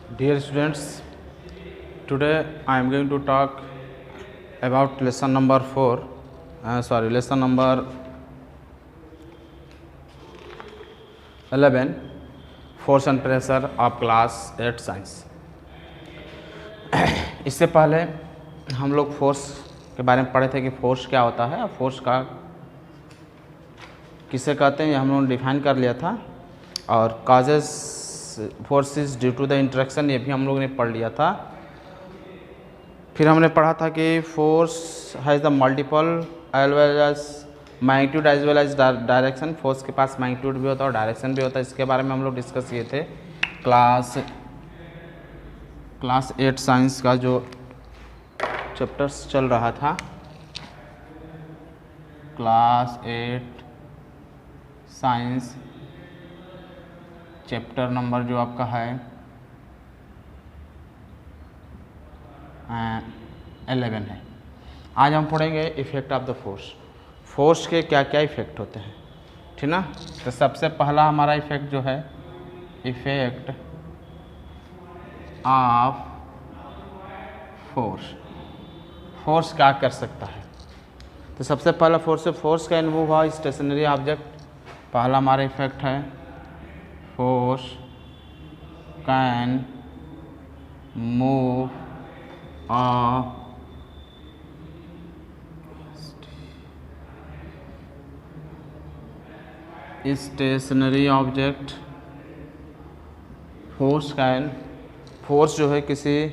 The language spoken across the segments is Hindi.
Dear students, today I am going to talk about lesson number 4, lesson number 11, Force and Pressure of Class 8 Science। इससे पहले हम लोग फोर्स के बारे में पढ़े थे कि फोर्स क्या होता है और फोर्स का किसे कहते हैं, ये हम लोगों ने डिफाइन कर लिया था। और causes forces due to the interaction, ये भी हम लोगों ने पढ़ लिया था। फिर हमने पढ़ा था कि force has the multiple as well as magnitude as well as direction. Force के पास मैग्नीट्यूड भी होता है और डायरेक्शन भी होता है। इसके बारे में हम लोग डिस्कस किए थे क्लास 8 साइंस का जो चैप्टर्स चल रहा था। क्लास 8 साइंस चैप्टर नंबर जो आपका है 11 है। आज हम पढ़ेंगे effect of the force. Force के क्या क्या इफ़ेक्ट होते हैं, ठीक ना। तो सबसे पहला हमारा इफ़ेक्ट जो है इफ़ेक्ट ऑफ फोर्स। फोर्स क्या कर सकता है, तो सबसे पहला force can move a stationary object. पहला हमारा इफ़ेक्ट है force can move a stationary object. Force जो है किसी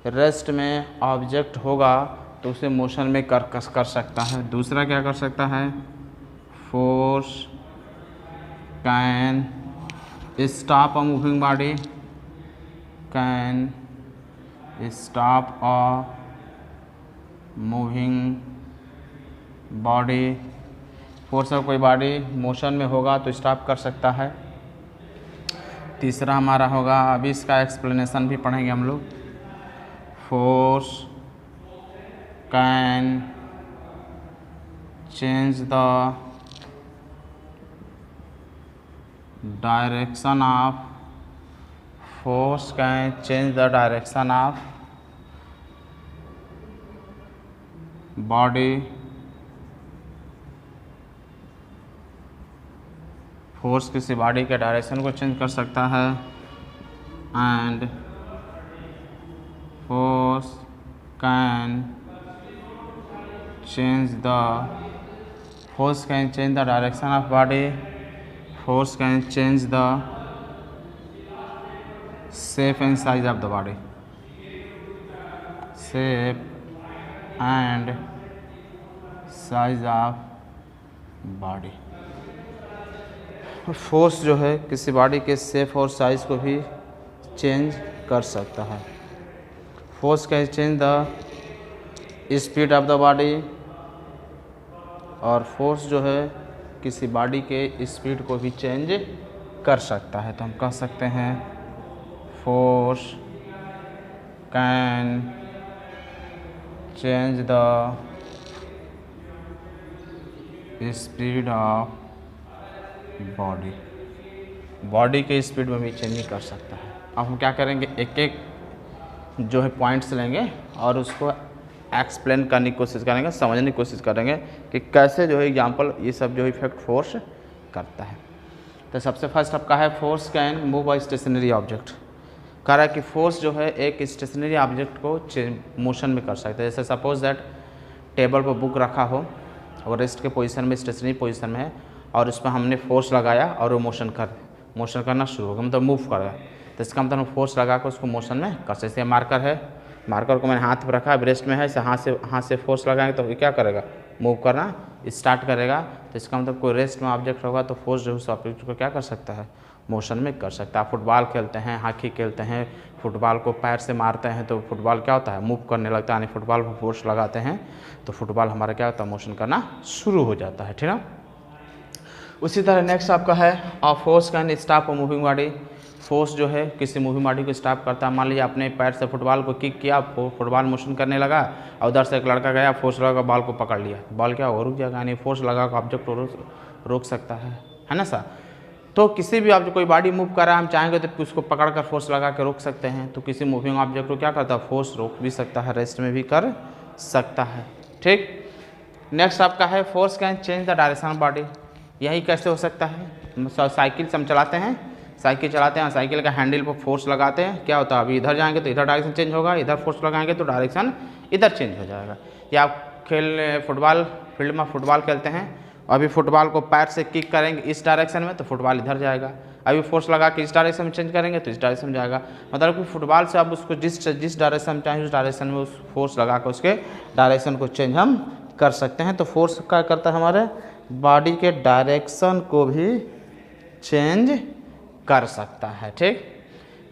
रेस्ट में ऑब्जेक्ट होगा तो उसे मोशन में कर सकता है। दूसरा क्या कर सकता है, force can stop a moving body, can stop a moving body. Force of कोई बॉडी मोशन में होगा तो स्टॉप कर सकता है। तीसरा हमारा होगा, अभी इसका एक्सप्लेनेशन भी पढ़ेंगे हम लोग। Force can change the direction of body. Force किसी बॉडी के डायरेक्शन को चेंज कर सकता है। And force can change the direction of body. Force can change the shape and size of the body. Shape and size of body. Force जो है किसी बॉडी के शेप और साइज को भी चेंज कर सकता है। Force can change the speed of the body, और फोर्स जो है किसी बॉडी के स्पीड को भी चेंज कर सकता है। तो हम कह सकते हैं force can change the speed of body के स्पीड में भी चेंज नहीं कर सकता है। अब हम क्या करेंगे, एक एक जो है पॉइंट्स लेंगे और उसको एक्सप्लेन करने की कोशिश करेंगे, समझने की कोशिश करेंगे कि कैसे जो है एग्जांपल ये सब जो इफेक्ट फोर्स करता है। तो सबसे फर्स्ट आपका है force can move a stationary object. कह रहा है कि फोर्स जो है एक स्टेशनरी ऑब्जेक्ट को मोशन में कर सकता है। जैसे सपोज दैट टेबल पर बुक रखा हो और रेस्ट के पोजीशन में, स्टेशनरी पोजीशन में है, और उस पर हमने फोर्स लगाया और वो मोशन करना शुरू हो गया, मतलब मूव कर गया। तो इसका मतलब हम फोर्स लगा कर उसको मोशन में कर सकते। जैसे मार्कर है, मार्कर को मैंने हाथ पर रखा है, ब्रेस्ट में है, इसे हाथ से फोर्स लगाएंगे तो ये क्या करेगा, मूव करना स्टार्ट करेगा। तो इसका मतलब कोई रेस्ट में ऑब्जेक्ट होगा तो फोर्स जो है उस ऑब्जेक्ट को क्या कर सकता है, मोशन में कर सकता है। फुटबॉल खेलते हैं, हॉकी खेलते हैं, फुटबॉल को पैर से मारते हैं तो फुटबॉल क्या होता है, मूव करने लगता है। यानी फुटबॉल पर फोर्स लगाते हैं तो फुटबॉल हमारा क्या होता है, मोशन करना शुरू हो जाता है, ठीक है। उसी तरह नेक्स्ट आपका है force can stop a moving body. Force जो है किसी मूविंग बॉडी को स्टॉप करता है। मान लीजिए आपने पैर से फुटबॉल को किक किया, फुटबॉल मोशन करने लगा और उधर से एक लड़का गया, फोर्स लगा बॉल को पकड़ लिया, बॉल क्या होगा, रुक जाएगा। यानी फोर्स लगा ऑब्जेक्ट को रोक सकता है ना सर। तो किसी भी ऑब्जेक्ट कोई बॉडी मूव कर रहा है, हम चाहेंगे तो उसको पकड़ कर फोर्स लगा के रोक सकते हैं। तो किसी मूविंग ऑब्जेक्ट को क्या करता है, फोर्स रोक भी सकता है, रेस्ट में भी कर सकता है। ठीक, नेक्स्ट आपका है force can change the direction of body. यही कैसे हो सकता है, साइकिल से हम चलाते हैं, साइकिल चलाते हैं, साइकिल का हैंडल पर फोर्स लगाते हैं, क्या होता है, अभी इधर जाएंगे तो इधर डायरेक्शन चेंज होगा, इधर फोर्स लगाएंगे तो डायरेक्शन इधर चेंज हो जाएगा। या आप फुटबॉल फील्ड में फुटबॉल खेलते हैं, अभी फुटबॉल को पैर से किक करेंगे इस डायरेक्शन में तो फुटबॉल इधर जाएगा, अभी फोर्स लगा के इस डायरेक्शन में चेंज करेंगे तो इस डायरेक्शन में जाएगा। मतलब कि फुटबॉल से अब उसको जिस डायरेक्शन में चाहे उस डायरेक्शन में उस फोर्स लगा कर उसके डायरेक्शन को चेंज हम कर सकते हैं। तो फोर्स क्या करता है, हमारे बॉडी के डायरेक्शन को भी चेंज कर सकता है। ठीक,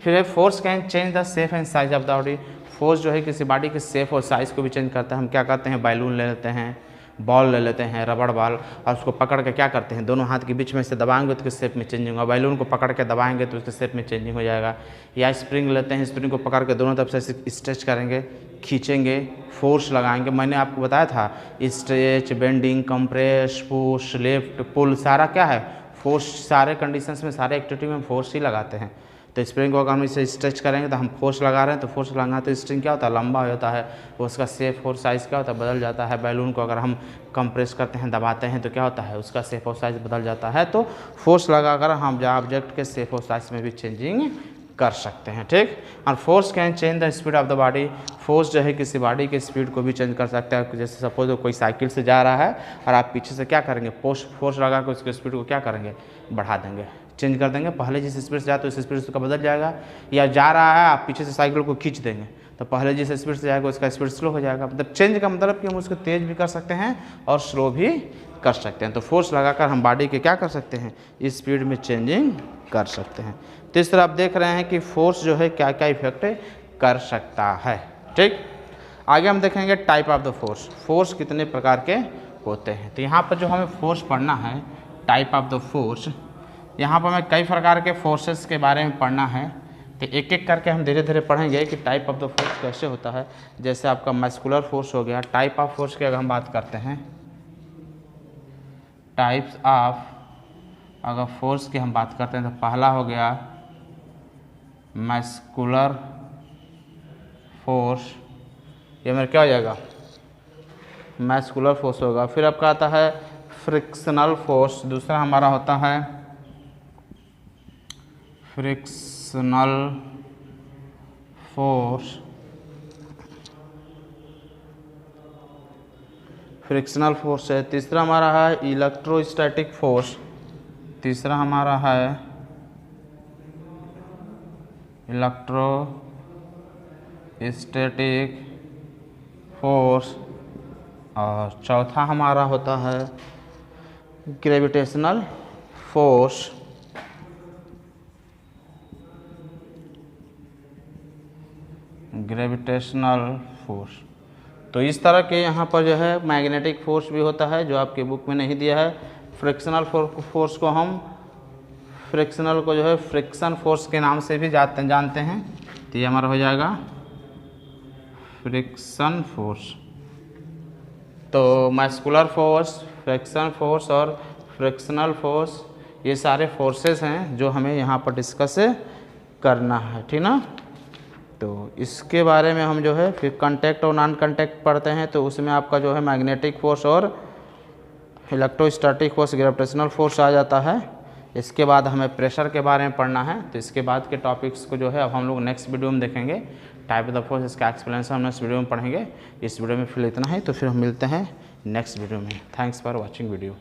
फिर force can change the shape and size of the body. Force जो है किसी बॉडी के शेप और साइज़ को भी चेंज करता है। हम क्या करते हैं, बैलून ले लेते हैं, बॉल ले लेते हैं, रबड़ बॉल, और उसको पकड़ के क्या करते हैं, दोनों हाथ के बीच में से दबाएंगे तो उसके शेप में चेंजिंग होगा। बैलून को पकड़ के दबाएंगे तो उसके शेप में चेंजिंग हो जाएगा। या स्प्रिंग लेते हैं, स्प्रिंग को पकड़ के दोनों तरफ से स्ट्रेच करेंगे, खींचेंगे, फोर्स लगाएंगे। मैंने आपको बताया था stretch, bending, compress, push, lift, pull, सारा क्या है, फोर्स। सारे कंडीशंस में, सारे एक्टिविटी में हम फोर्स ही लगाते हैं। तो स्प्रिंग को अगर हम इसे स्ट्रेच करेंगे तो हम फोर्स लगा रहे हैं, तो फोर्स लगाना तो स्प्रिंग क्या होता है, लंबा हो जाता है, उसका शेप और साइज़ क्या होता है, बदल जाता है। बैलून को अगर हम कंप्रेस करते हैं, दबाते हैं तो क्या होता है, उसका शेप और साइज़ बदल जाता है। तो फोर्स लगाकर हम ऑब्जेक्ट के शेप और साइज़ में भी चेंजिंग कर सकते हैं। ठीक, और force can change the speed of the body. Force जो है किसी बॉडी के स्पीड को भी चेंज कर सकता है। जैसे सपोज कोई साइकिल से जा रहा है और आप पीछे से क्या करेंगे, फोर्स लगा कर उसके स्पीड को क्या करेंगे, बढ़ा देंगे, चेंज कर देंगे। पहले जिस स्पीड से जाए तो उस स्पीड से उसका बदल जाएगा। या जा रहा है, आप पीछे से साइकिल को खींच देंगे तो पहले जिस स्पीड से जाएगा उसका स्पीड स्लो हो जाएगा। मतलब चेंज का मतलब कि हम उसको तेज़ भी कर सकते हैं और स्लो भी कर सकते हैं। तो फोर्स लगाकर हम बॉडी के क्या कर सकते हैं, इस स्पीड में चेंजिंग कर सकते हैं। तो इस तरह आप देख रहे हैं कि फोर्स जो है क्या क्या इफेक्ट कर सकता है। ठीक, आगे हम देखेंगे type of the force. Force कितने प्रकार के होते हैं। तो यहाँ पर जो हमें फोर्स पढ़ना है, टाइप ऑफ द फोर्स, यहाँ पर हमें कई प्रकार के फोर्सेस के बारे में पढ़ना है। तो एक एक करके हम धीरे धीरे पढ़ेंगे कि टाइप ऑफ द फोर्स कैसे होता है। जैसे आपका मस्कुलर फोर्स हो गया। टाइप ऑफ फोर्स की अगर हम बात करते हैं, टाइप्स ऑफ अगर फोर्स की हम बात करते हैं तो पहला हो गया मस्कुलर फोर्स, ये मेरा क्या हो जाएगा, मस्कुलर फोर्स होगा। फिर आपका आता है फ्रिक्शनल फोर्स, दूसरा हमारा होता है फ्रिक्शनल फोर्स, फ्रिक्शनल फोर्स है। तीसरा हमारा है इलेक्ट्रोस्टैटिक फोर्स, तीसरा हमारा है इलेक्ट्रोस्टैटिक फोर्स, और चौथा हमारा होता है ग्रेविटेशनल फोर्स। Gravitational force. तो इस तरह के यहाँ पर जो है मैग्नेटिक फोर्स भी होता है जो आपके बुक में नहीं दिया है। फ्रिक्शनल फोर्स को हम फ्रिक्शनल को जो है फ्रिक्शन फोर्स के नाम से भी जानते हैं। तो ये हमारा हो जाएगा फ्रिक्शन फोर्स। तो मस्कुलर फोर्स, फ्रिक्शन फोर्स और फ्रिक्शनल फोर्स, ये सारे फोर्सेस हैं जो हमें यहाँ पर डिस्कस करना है, ठीक ना। तो इसके बारे में हम जो है फिर कांटेक्ट और नॉन कांटेक्ट पढ़ते हैं। तो उसमें आपका जो है मैग्नेटिक फोर्स और इलेक्ट्रोस्टैटिक फोर्स, ग्रेविटेशनल फोर्स आ जाता है। इसके बाद हमें प्रेशर के बारे में पढ़ना है। तो इसके बाद के टॉपिक्स को जो है अब हम लोग नेक्स्ट वीडियो में देखेंगे। टाइप ऑफ द फोर्स, इसका एक्सप्लेनेशन हम नेक्स्ट वीडियो में पढ़ेंगे। इस वीडियो में फिर इतना ही, तो फिर हम मिलते हैं नेक्स्ट वीडियो में। Thanks for watching video.